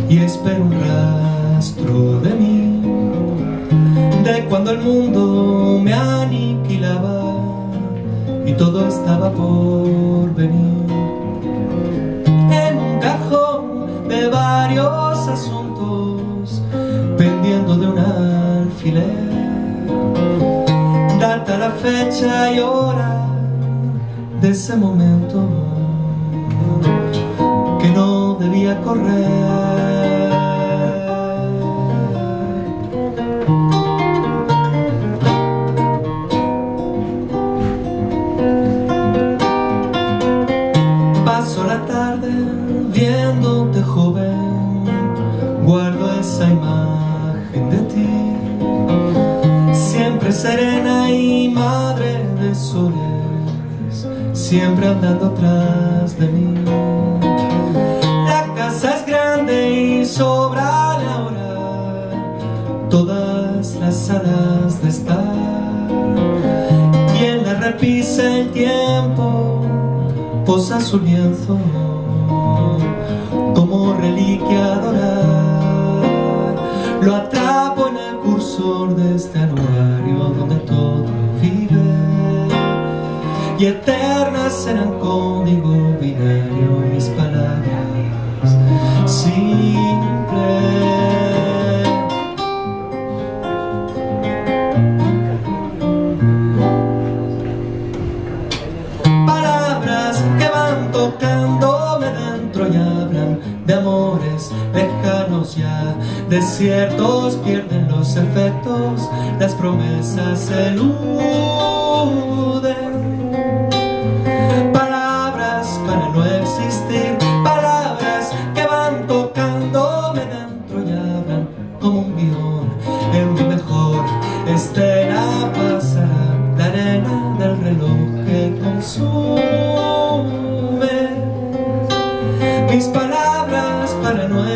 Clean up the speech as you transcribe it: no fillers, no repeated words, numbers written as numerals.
y espero un rastro de mí, de cuando el mundo me aniquilaba y todo estaba por venir. En un cajón de varios asuntos, pendiendo de un alfiler, data la fecha y hora de ese momento que no debía correr. Paso la tarde viéndote joven, guardo esa imagen de ti, siempre serena y madre de soles, siempre andando tras de mí. La casa es grande y sobra la hora, todas las salas de estar, y en la repisa el tiempo posa su lienzo como reliquia a adorar. Lo atrapo en el cursor de este anuario donde todo vive, y eternas serán código binario mis palabras simples. Palabras que van tocándome dentro y hablan de amores lejanos ya, desiertos, pierden los efectos, las promesas se eluden. Palabras para no existir, palabras que van tocándome dentro y hablan como un guión. En mi mejor escena pasará la arena del reloj que consume. Mis palabras para no